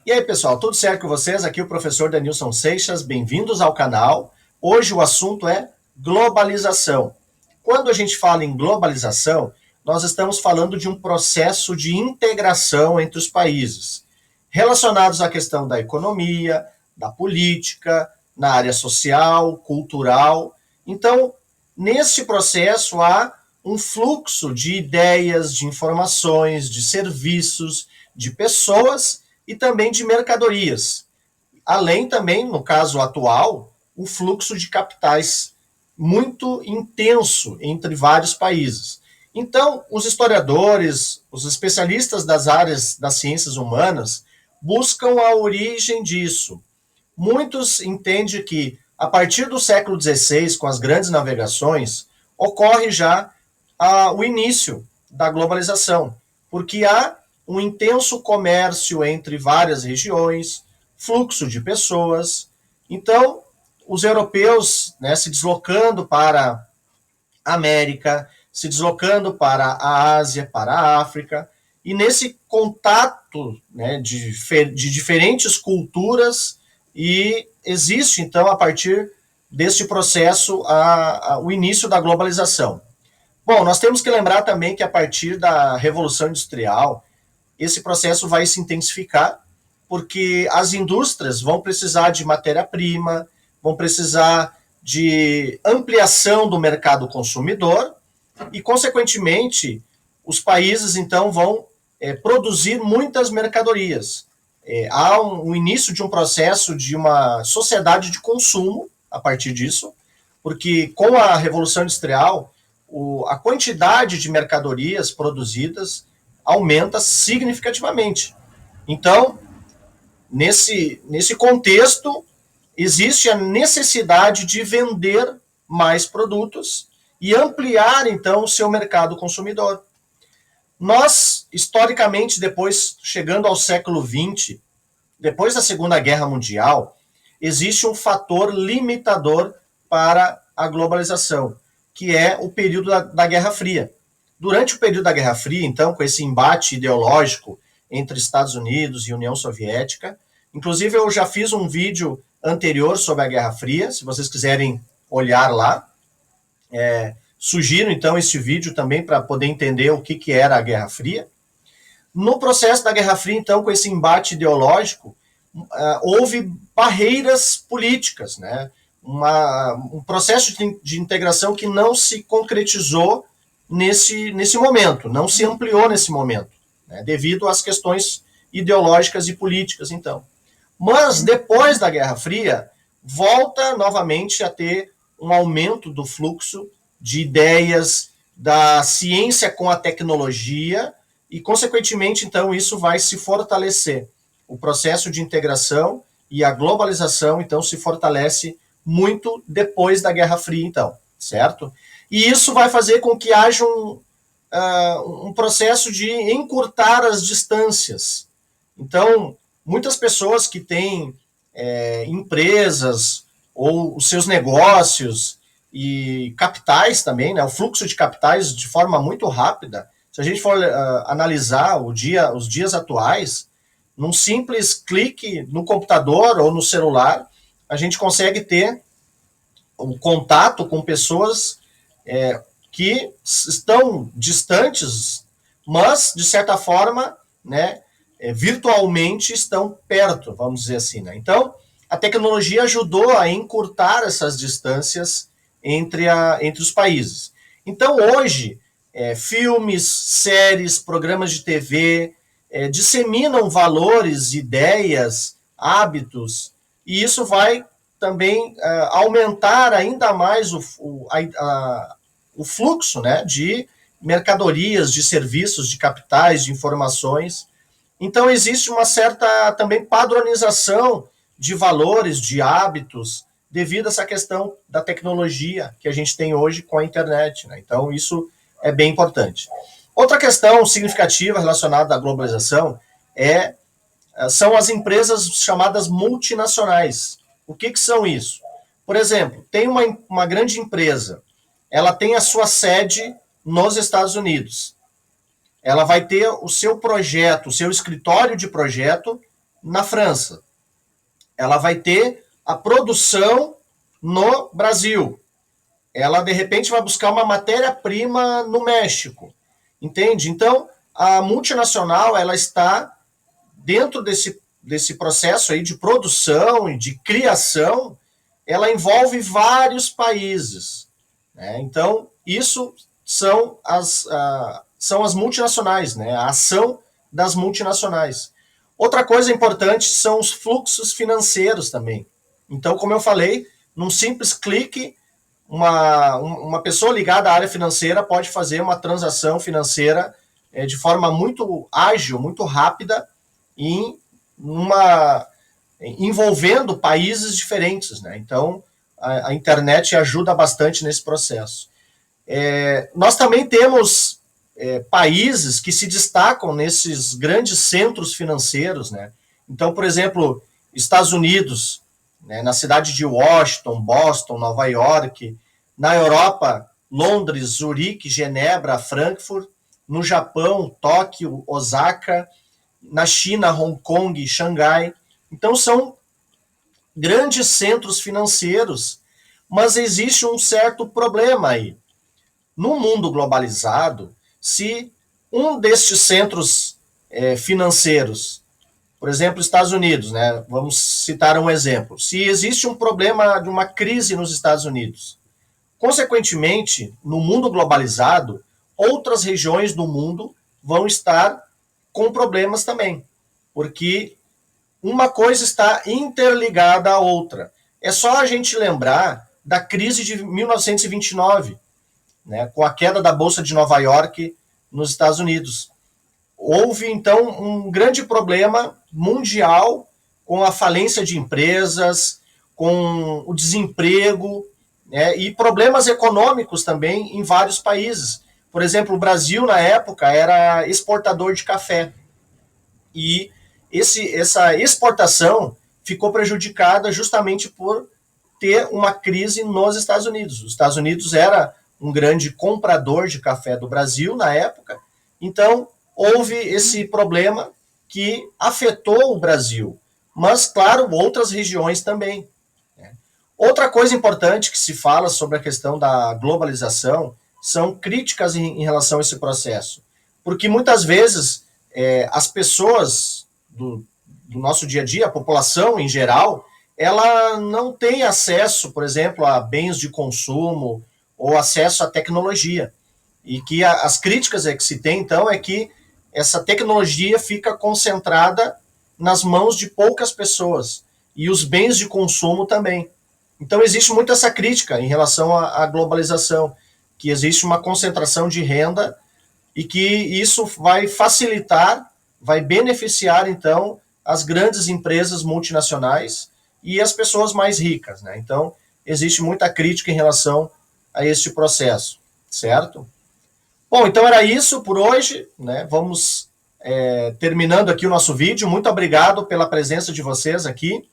E aí, pessoal, tudo certo com vocês? Aqui é o professor Denilson Seixas, bem-vindos ao canal. Hoje o assunto é globalização. Quando a gente fala em globalização, nós estamos falando de um processo de integração entre os países, relacionados à questão da economia, da política, na área social, cultural. Então, nesse processo há um fluxo de ideias, de informações, de serviços, de pessoas e também de mercadorias. Além também, no caso atual, o fluxo de capitais muito intenso entre vários países. Então, os historiadores, os especialistas das áreas das ciências humanas buscam a origem disso. Muitos entendem que, a partir do século XVI, com as grandes navegações, ocorre já o início da globalização, porque há um intenso comércio entre várias regiões, fluxo de pessoas. Então, os europeus, se deslocando para a América, se deslocando para a Ásia, para a África, e nesse contato de diferentes culturas, e existe, então, a partir deste processo, o início da globalização. Bom, nós temos que lembrar também que a partir da Revolução Industrial, esse processo vai se intensificar, porque as indústrias vão precisar de matéria-prima, vão precisar de ampliação do mercado consumidor e, consequentemente, os países, então, vão produzir muitas mercadorias. Há um início de um processo de uma sociedade de consumo a partir disso, porque com a Revolução Industrial, a quantidade de mercadorias produzidas aumenta significativamente. Então, nesse contexto, existe a necessidade de vender mais produtos e ampliar, então, o seu mercado consumidor. Nós, historicamente, depois, chegando ao século XX, depois da Segunda Guerra Mundial, existe um fator limitador para a globalização, que é o período da Guerra Fria. Durante o período da Guerra Fria, então, com esse embate ideológico entre Estados Unidos e União Soviética, inclusive eu já fiz um vídeo anterior sobre a Guerra Fria, se vocês quiserem olhar lá, sugiro então esse vídeo também para poder entender o que era a Guerra Fria. No processo da Guerra Fria, então, com esse embate ideológico, houve barreiras políticas, um processo de integração que não se concretizou nesse momento, não se ampliou nesse momento, devido às questões ideológicas e políticas, então. Mas, depois da Guerra Fria, volta novamente a ter um aumento do fluxo de ideias da ciência com a tecnologia e, consequentemente, então, isso vai se fortalecer. O processo de integração e a globalização, então, se fortalece muito depois da Guerra Fria, então, certo? E isso vai fazer com que haja um processo de encurtar as distâncias. Então, muitas pessoas que têm empresas ou os seus negócios e capitais também, o fluxo de capitais de forma muito rápida, se a gente for analisar os dias atuais, num simples clique no computador ou no celular, a gente consegue ter um contato com pessoas que estão distantes, mas, de certa forma, virtualmente estão perto, vamos dizer assim. Então, a tecnologia ajudou a encurtar essas distâncias entre os países. Então, hoje, filmes, séries, programas de TV disseminam valores, ideias, hábitos, e isso vai também aumentar ainda mais o fluxo de mercadorias, de serviços, de capitais, de informações. Então, existe uma certa também padronização de valores, de hábitos, devido a essa questão da tecnologia que a gente tem hoje com a internet. Então, isso é bem importante. Outra questão significativa relacionada à globalização são as empresas chamadas multinacionais. O que são isso? Por exemplo, tem uma grande empresa, ela tem a sua sede nos Estados Unidos. Ela vai ter o seu projeto, o seu escritório de projeto na França. Ela vai ter a produção no Brasil. Ela, de repente, vai buscar uma matéria-prima no México. Entende? Então, a multinacional, ela está dentro desse processo aí de produção e de criação, ela envolve vários países. Né? Então, isso são as multinacionais, né? A ação das multinacionais. Outra coisa importante são os fluxos financeiros também. Então, como eu falei, num simples clique, uma pessoa ligada à área financeira pode fazer uma transação financeira de forma muito ágil, muito rápida, envolvendo países diferentes. Né? Então, a internet ajuda bastante nesse processo. Nós também temos países que se destacam nesses grandes centros financeiros. Né? Então, por exemplo, Estados Unidos, né, na cidade de Washington, Boston, Nova York, na Europa, Londres, Zurique, Genebra, Frankfurt, no Japão, Tóquio, Osaka, na China, Hong Kong, Xangai. Então, são grandes centros financeiros, mas existe um certo problema aí. No mundo globalizado, se um destes centros financeiros, por exemplo, Estados Unidos, né? Vamos citar um exemplo. Se existe um problema de uma crise nos Estados Unidos, consequentemente, no mundo globalizado, outras regiões do mundo vão estar com problemas também, porque uma coisa está interligada à outra. É só a gente lembrar da crise de 1929, né, com a queda da Bolsa de Nova York nos Estados Unidos. Houve, então, um grande problema mundial com a falência de empresas, com o desemprego, né, e problemas econômicos também em vários países. Por exemplo, o Brasil, na época, era exportador de café. E essa exportação ficou prejudicada justamente por ter uma crise nos Estados Unidos. Os Estados Unidos era um grande comprador de café do Brasil na época, então houve esse problema que afetou o Brasil, mas, claro, outras regiões também. Né? Outra coisa importante que se fala sobre a questão da globalização são críticas em relação a esse processo, porque muitas vezes as pessoas do nosso dia a dia, a população em geral, ela não tem acesso, por exemplo, a bens de consumo ou acesso à tecnologia. E que as críticas que se tem, então, é que essa tecnologia fica concentrada nas mãos de poucas pessoas. E os bens de consumo também. Então, existe muito essa crítica em relação à globalização, que existe uma concentração de renda e que isso vai facilitar, vai beneficiar, então, as grandes empresas multinacionais e as pessoas mais ricas. Né? Então, existe muita crítica em relação a este processo, certo? Bom, então era isso por hoje, né? Vamos terminando aqui o nosso vídeo. Muito obrigado pela presença de vocês aqui.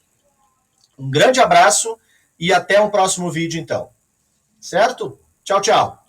Um grande abraço e até o próximo vídeo, então. Certo? Tchau, tchau.